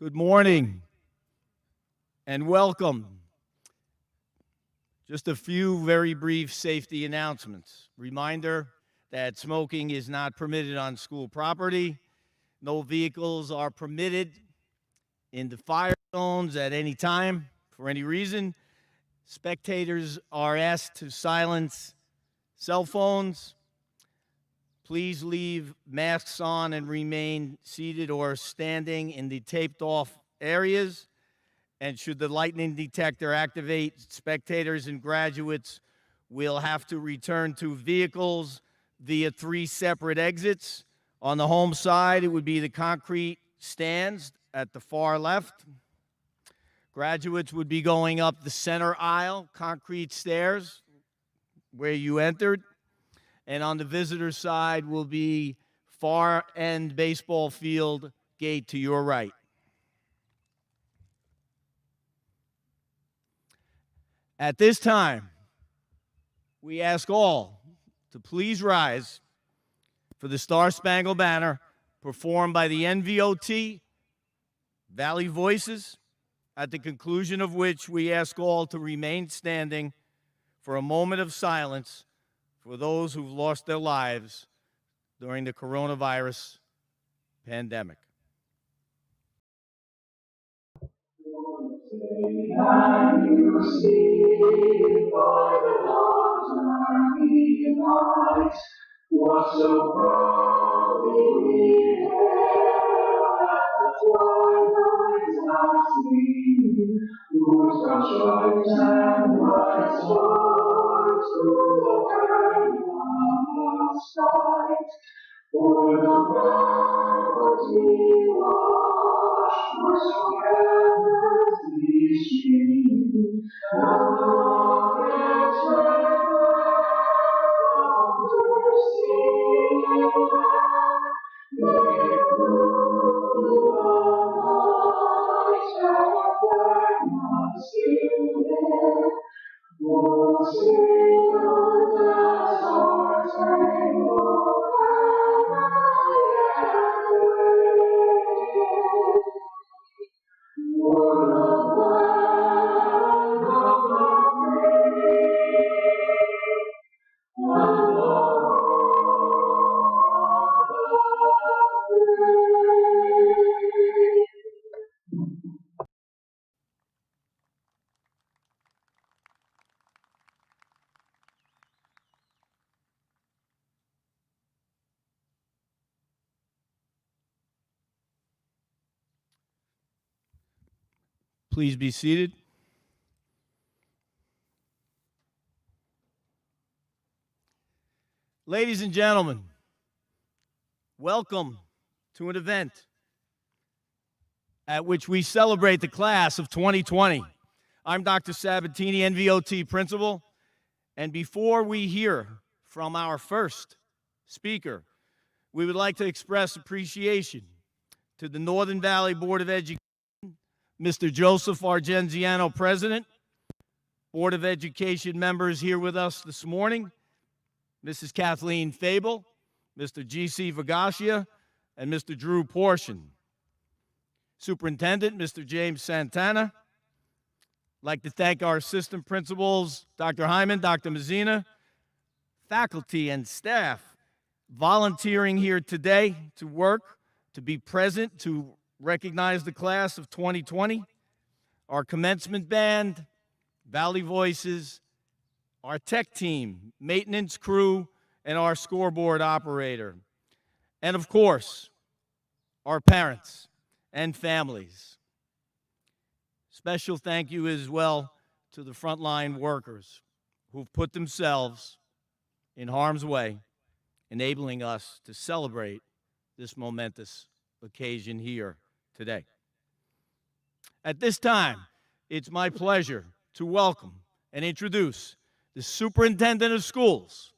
Good morning and welcome. Just a few very brief safety announcements. Reminder that smoking is not permitted on school property. No vehicles are permitted in the fire zones at any time for any reason. Spectators are asked to silence cell phones. Please leave masks on and remain seated or standing in the taped off areas. And should the lightning detector activate, spectators and graduates will have to return to vehicles via 3 separate exits. On the home side, it would be the concrete stands at the far left. Graduates would be going up the center aisle, concrete stairs where you entered. And on the visitor side will be far end baseball field gate to your right. At this time, we ask all to please rise for the Star Spangled Banner performed by the NVOT Valley Voices, at the conclusion of which we ask all to remain standing for a moment of silence for those who've lost their lives during the coronavirus pandemic. And you see by the dawn's early light what so proudly we hailed at the twilight's last gleam, whose sunshine and bright stars through the perilous sight. For the prophets we watched must endlessly stream, and the rockets red thunder sing. They through the night have their nights in bed. Oh, sing us that star-spangled Please be seated. Ladies and gentlemen, welcome to an event at which we celebrate the class of 2020. I'm Dr. Sabatini, NVOT principal, and before we hear from our first speaker, we would like to express appreciation to the Northern Valley Board of Education, Mr. Joseph Argenziano, President, Board of Education members here with us this morning, Mrs. Kathleen Fable, Mr. G.C. Vagacia, and Mr. Drew Portion. Superintendent, Mr. James Santana. I'd like to thank our assistant principals, Dr. Hyman, Dr. Mazzina, faculty and staff volunteering here today to work, to be present, to recognize the class of 2020, our commencement band, Valley Voices, our tech team, maintenance crew, and our scoreboard operator. And of course, our parents and families. Special thank you as well to the frontline workers who've put themselves in harm's way, enabling us to celebrate this momentous occasion here today. At this time, it's my pleasure to welcome and introduce the Superintendent of Schools,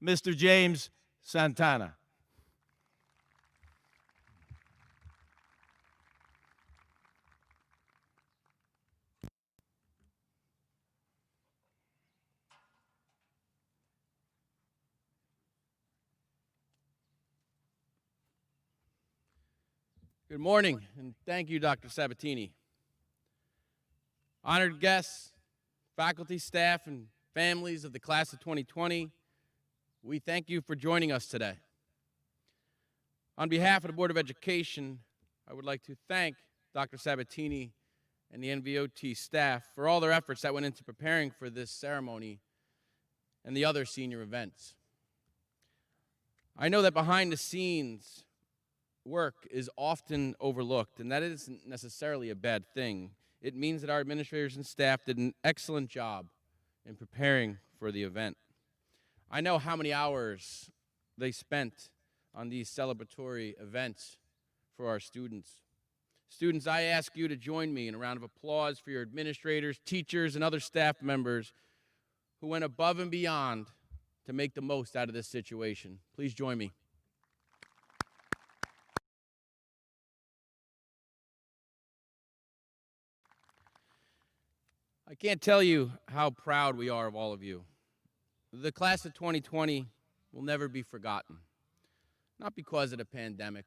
Mr. James Santana. Good morning, and thank you, Dr. Sabatini. Honored guests, faculty, staff, and families of the class of 2020, we thank you for joining us today. On behalf of the Board of Education, I would like to thank Dr. Sabatini and the NVOT staff for all their efforts that went into preparing for this ceremony and the other senior events. I know that behind the scenes work is often overlooked, and that isn't necessarily a bad thing. It means that our administrators and staff did an excellent job in preparing for the event. I know how many hours they spent on these celebratory events for our students. Students, I ask you to join me in a round of applause for your administrators, teachers, and other staff members who went above and beyond to make the most out of this situation. Please join me. I can't tell you how proud we are of all of you. The class of 2020 will never be forgotten, not because of the pandemic,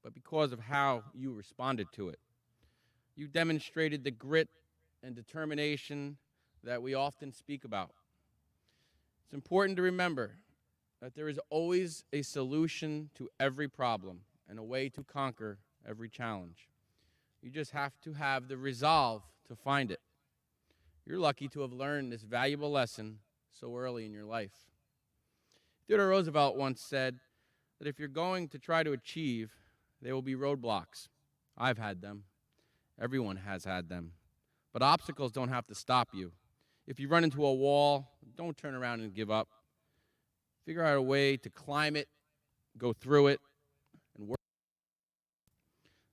but because of how you responded to it. You demonstrated the grit and determination that we often speak about. It's important to remember that there is always a solution to every problem and a way to conquer every challenge. You just have to have the resolve to find it. You're lucky to have learned this valuable lesson so early in your life. Theodore Roosevelt once said that if you're going to try to achieve, there will be roadblocks. I've had them. Everyone has had them. But obstacles don't have to stop you. If you run into a wall, don't turn around and give up. Figure out a way to climb it, go through it, and work.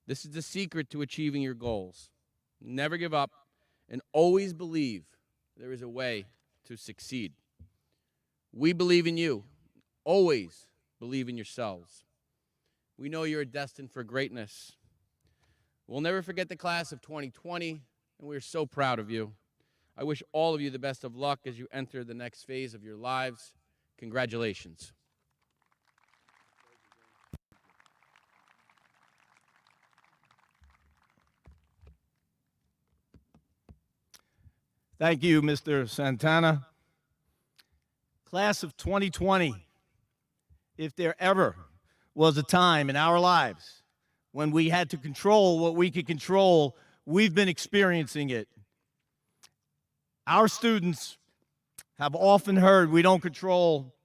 This is the secret to achieving your goals. Never give up, and always believe there is a way to succeed. We believe in you. Always believe in yourselves. We know you're destined for greatness. We'll never forget the class of 2020, and we're so proud of you. I wish all of you the best of luck as you enter the next phase of your lives. Congratulations. Thank you, Mr. Santana. Class of 2020, if there ever was a time in our lives when we had to control what we could control, we've been experiencing it. Our students have often heard we don't control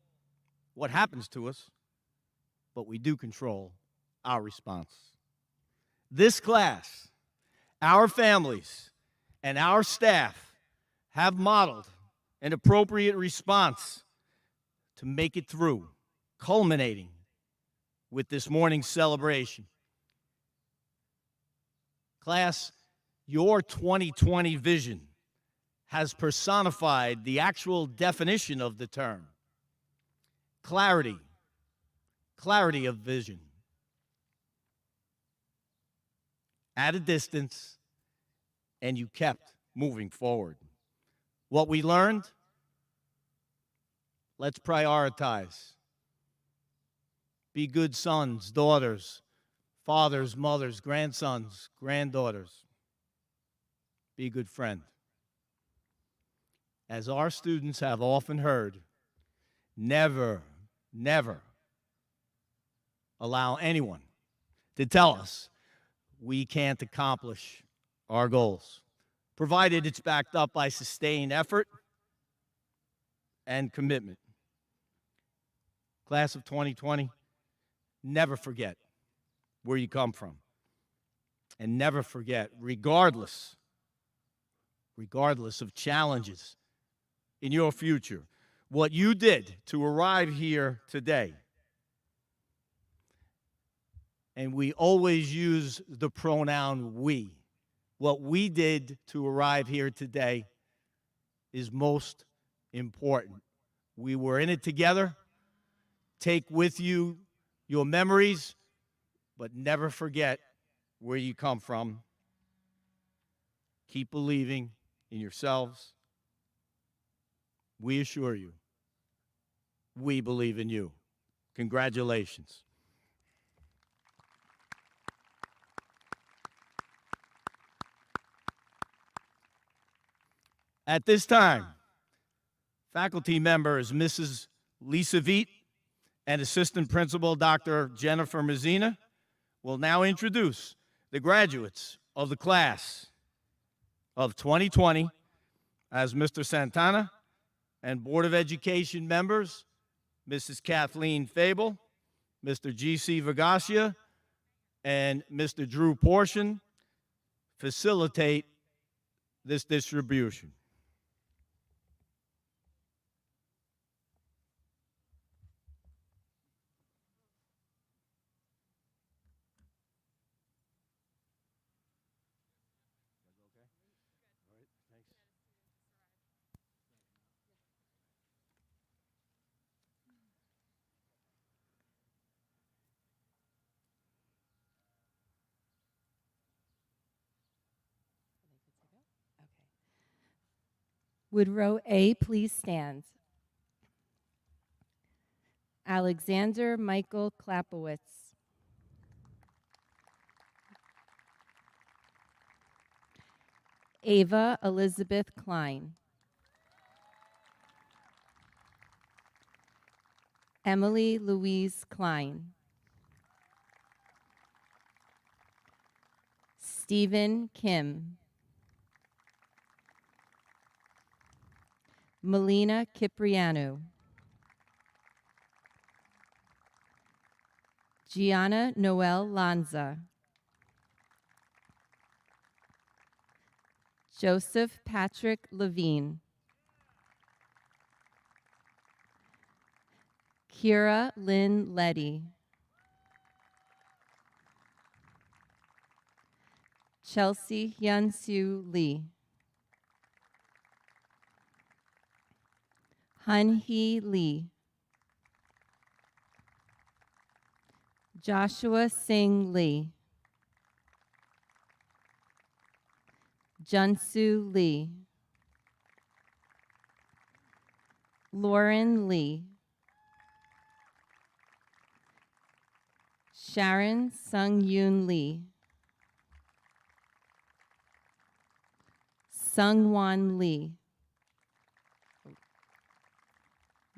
what happens to us, but we do control our response. This class, our families, and our staff have modeled an appropriate response to make it through, culminating with this morning's celebration. Class, your 2020 vision has personified the actual definition of the term. Clarity of vision. At a distance, and you kept moving forward. What we learned? Let's prioritize. Be good sons, daughters, fathers, mothers, grandsons, granddaughters. Be a good friend. As our students have often heard, never allow anyone to tell us we can't accomplish our goals, provided it's backed up by sustained effort and commitment. Class of 2020, never forget where you come from. And never forget, regardless of challenges in your future, what you did to arrive here today. And we always use the pronoun we. What we did to arrive here today is most important. We were in it together. Take with you your memories, but never forget where you come from. Keep believing in yourselves. We assure you, we believe in you. Congratulations. At this time, faculty members Mrs. Lisa Veet and Assistant Principal Dr. Jennifer Mazzina will now introduce the graduates of the class of 2020 as Mr. Santana and Board of Education members Mrs. Kathleen Fable, Mr. G.C. Vagasia, and Mr. Drew Portion facilitate this distribution. Would row A please stand? Alexander Michael Klapowitz. Ava Elizabeth Klein. Emily Louise Klein. Stephen Kim. Melina Kiprianou. Gianna Noel Lanza. Joseph Patrick Levine. Kira Lynn Letty. Chelsea Hyun-Soo Lee. Hun-hee Lee. Joshua Singh Lee. Junsu Lee. Lauren Lee. Sharon Sung-Yoon Lee. Sung-Wan Lee.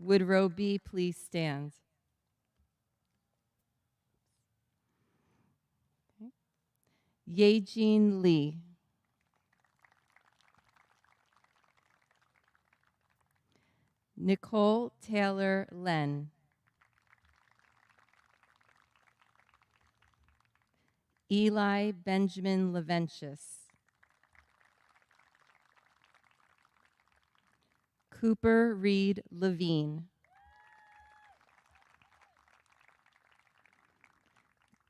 Would row B please stand? Okay. Yejin Lee. Nicole Taylor Len. Eli Benjamin Leventius. Cooper Reed Levine.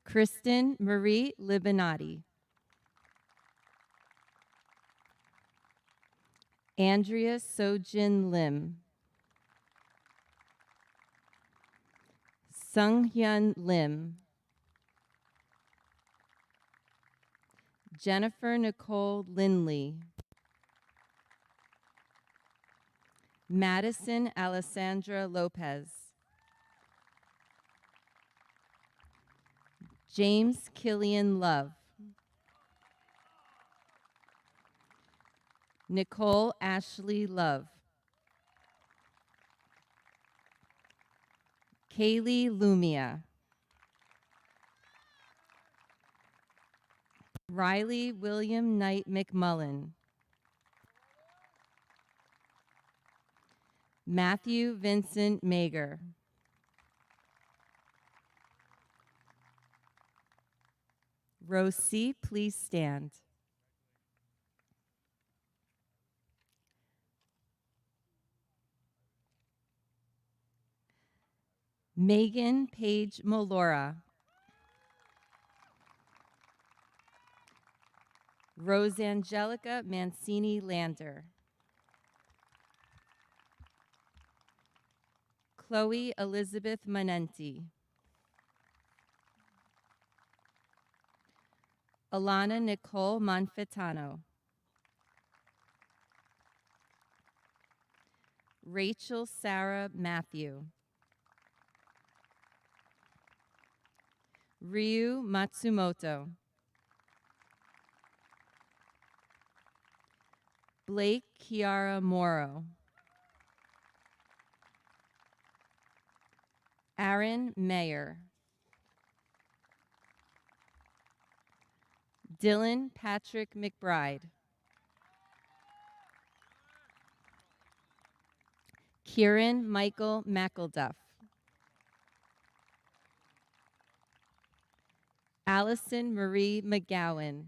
Kristen Marie Libinati. Andrea Sojin Lim. Sung Hyun Lim. Jennifer Nicole Lindley. Madison Alessandra Lopez. James Killian Love. Nicole Ashley Love. Kaylee Lumia. Riley William Knight McMullen. Matthew Vincent Mager. Row C, please stand. Megan Page Molora. Rosangelica Mancini Lander. Chloe Elizabeth Manenti. Alana Nicole Monfitano. Rachel Sarah Matthew. Ryu Matsumoto. Blake Kiara Morrow. Aaron Mayer. Dylan Patrick McBride. Kieran Michael McElduff. Allison Marie McGowan.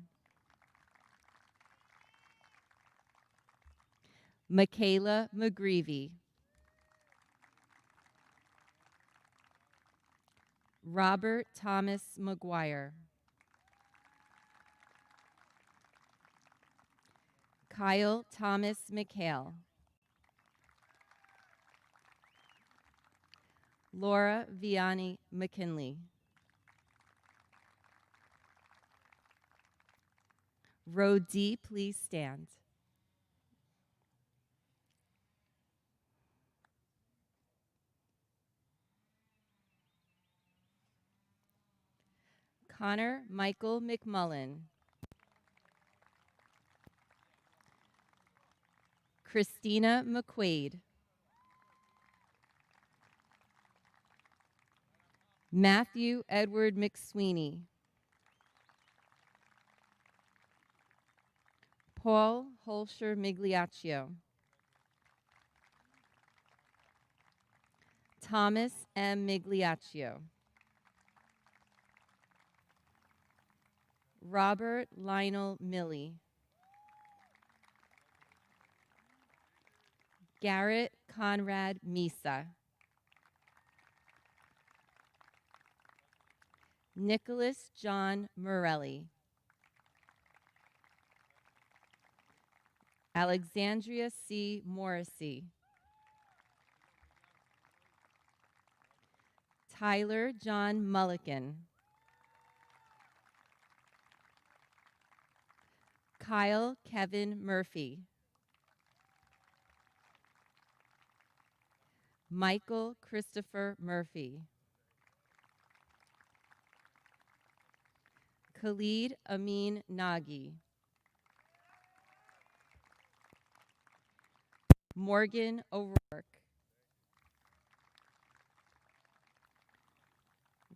Michaela McGreevy. Robert Thomas McGuire. Kyle Thomas McHale. Laura Vianney McKinley. Row D, please stand. Connor Michael McMullen. Christina McQuaid. Matthew Edward McSweeney. Paul Holscher Migliaccio. Thomas M. Migliaccio. Robert Lionel Milley. Garrett Conrad Misa. Nicholas John Morelli. Alexandria C. Morrissey. Tyler John Mulligan. Kyle Kevin Murphy. Michael Christopher Murphy. Khalid Amin Nagy. Morgan O'Rourke.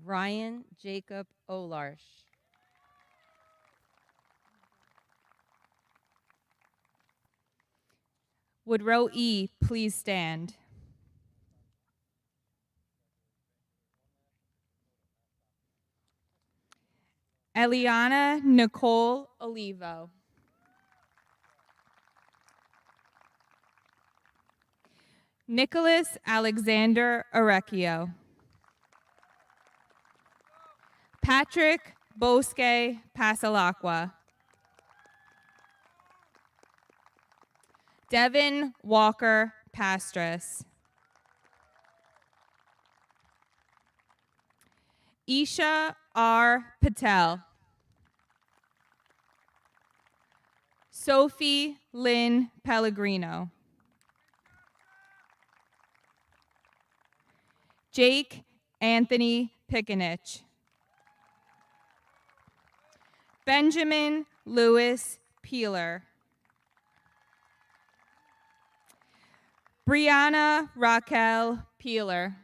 Ryan Jacob Olarsh. Would row E please stand? Eliana Nicole Olivo. Nicholas Alexander Orecchio. Patrick Bosque Pasalacqua. Devin Walker Pastras. Isha R. Patel. Sophie Lynn Pellegrino. Jake Anthony Pickenich. Benjamin Lewis Peeler. Brianna Raquel Peeler.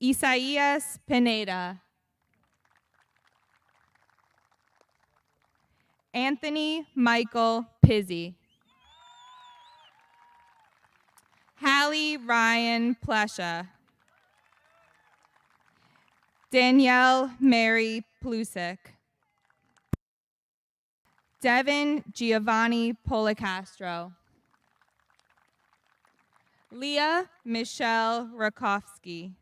Isaias Pineda. Anthony Michael Pizzi. Hallie Ryan Plesha. Danielle Mary Plusik. Devin Giovanni Policastro. Leah Michelle Rakowski.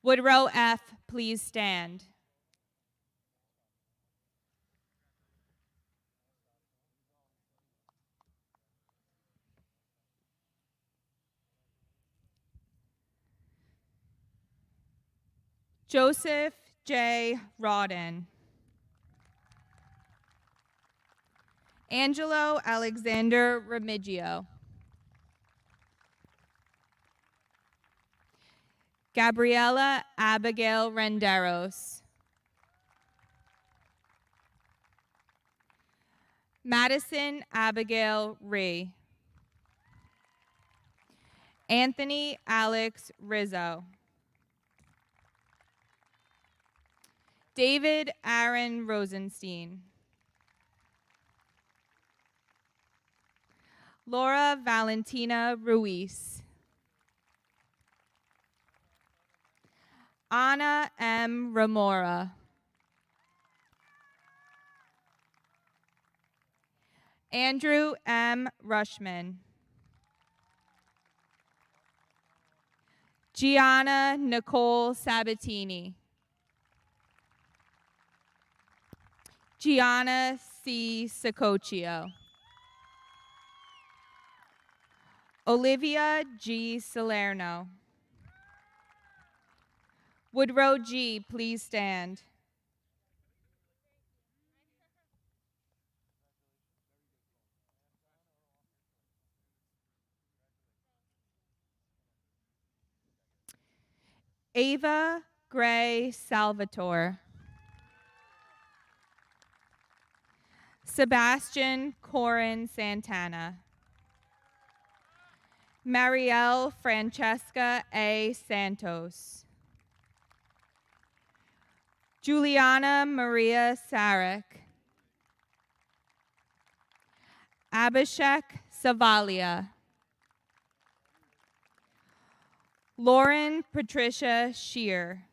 Would row F please stand? Joseph J. Rawdon. Angelo Alexander Remigio. Gabriela Abigail Renderos. Madison Abigail Ree. Anthony Alex Rizzo. David Aaron Rosenstein. Laura Valentina Ruiz. Anna M. Ramora. Andrew M. Rushman. Gianna Nicole Sabatini. Gianna C. Sicoccio. Olivia G. Salerno. Woodrow G., please stand. Ava Gray Salvatore. Sebastian Corin Santana. Marielle Francesca A. Santos. Juliana Maria Sarek. Abhishek Savalia. Lauren Patricia Shear.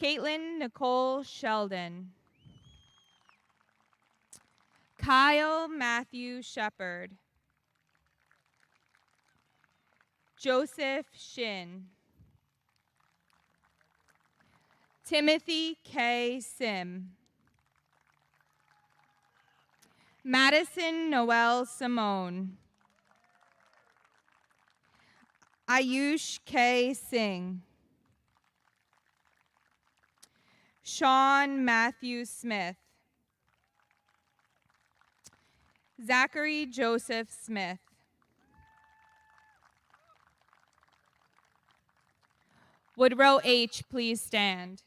Caitlin Nicole Sheldon. Kyle Matthew Shepard. Joseph Shin. Timothy K. Sim. Madison Noel Simone. Ayush K. Singh. Sean Matthew Smith. Zachary Joseph Smith. Woodrow H., please stand.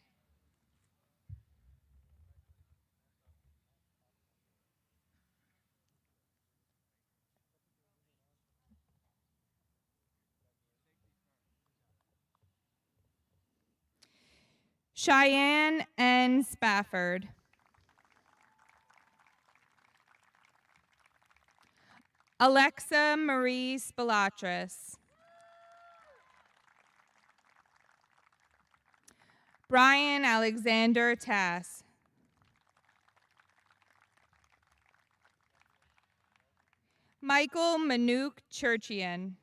Cheyenne N. Spafford. Alexa Marie Spilatris. Brian Alexander Tass. Michael Manuk Churchian.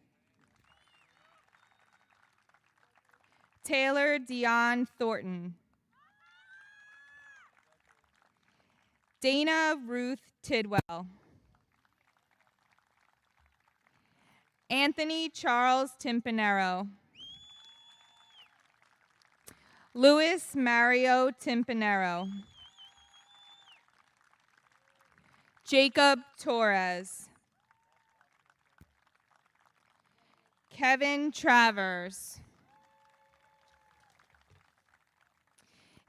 Taylor Dion Thornton. Dana Ruth Tidwell. Anthony Charles Timpanero. Luis Mario Timpanero. Jacob Torres. Kevin Travers.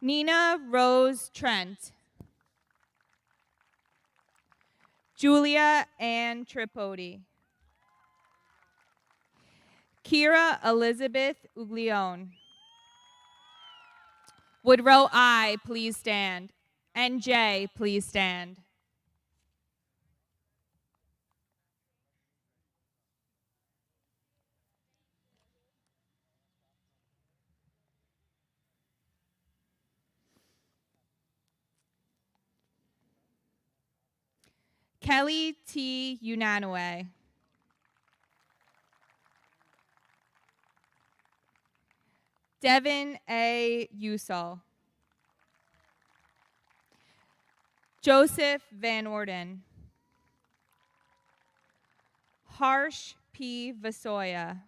Nina Rose Trent. Julia Ann Tripodi. Kira Elizabeth Uglione. Woodrow I., please stand. And J., please stand. Kelly T. Unanue. Devin A. Usal. Joseph Van Orden. Harsh P. Vasoya.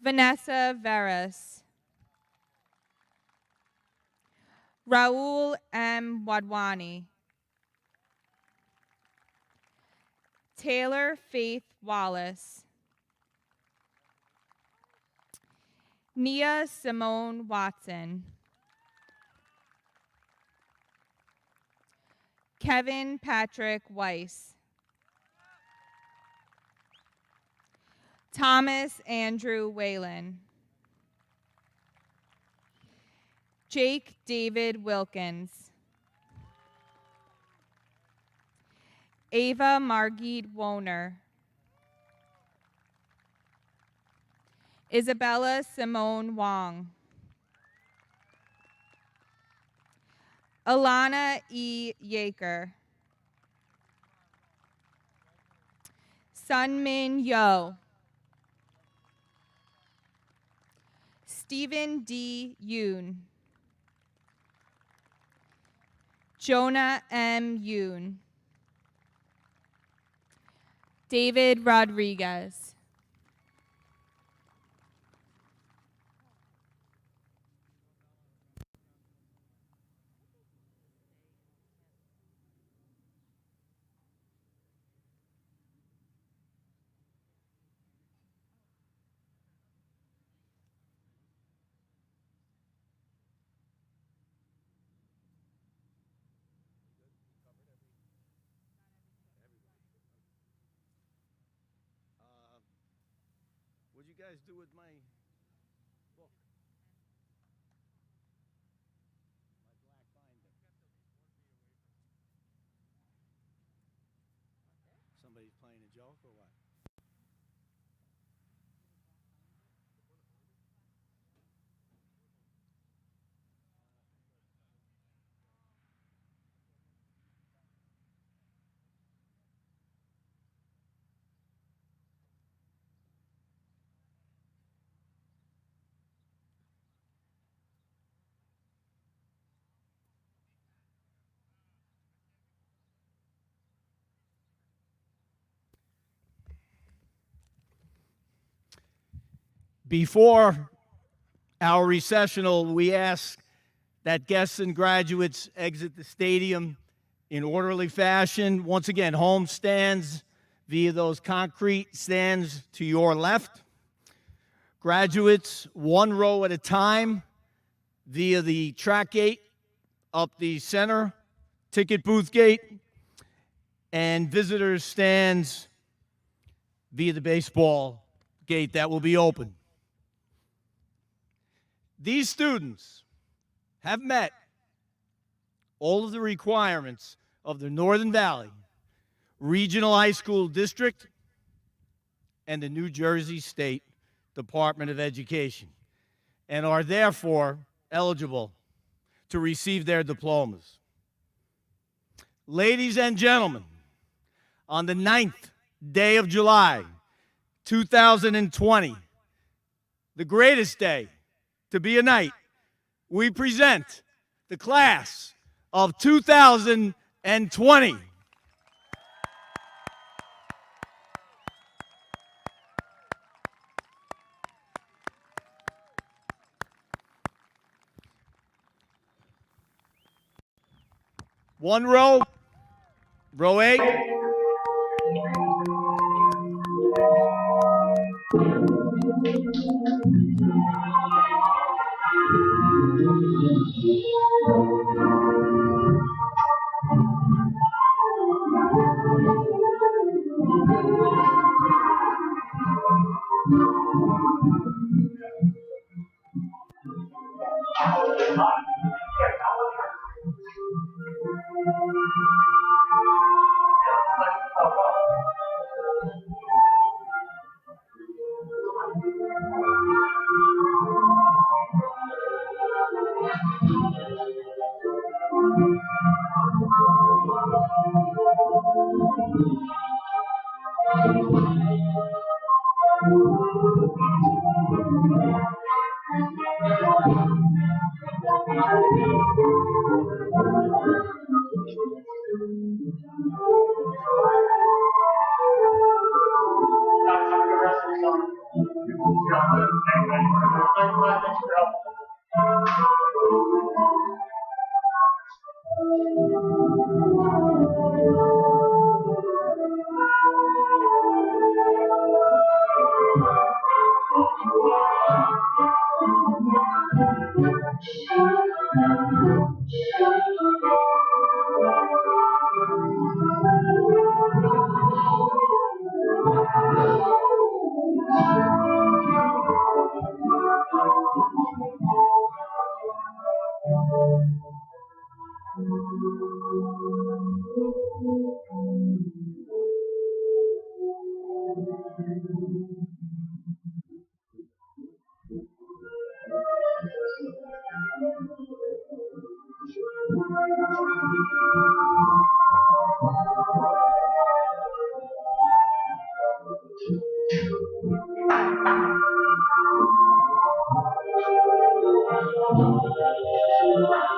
Vanessa Veras. Raul M. Wadwani. Taylor Faith Wallace. Nia Simone Watson. Kevin Patrick Weiss. Thomas Andrew Whalen. Jake David Wilkins. Ava Margit Woner. Isabella Simone Wong. Alana E. Yaker. Sunmin Yo. Stephen D. Yoon. Jonah M. Yoon. David Rodriguez. What'd you guys do with my book? My black binder. Somebody's playing a joke or what? Before our recessional, we ask that guests and graduates exit the stadium in orderly fashion. Once again, home stands via those concrete stands to your left. Graduates, one row at a time via the track gate up the center, ticket booth gate, and visitors stands via the baseball gate that will be open. These students have met all of the requirements of the Northern Valley Regional High School District and the New Jersey State Department of Education, and are therefore eligible to receive their diplomas. Ladies and gentlemen, on the 9th day of July, 2020, the greatest day to be a knight, we present the class of 2020. One row, row 8. Thank you.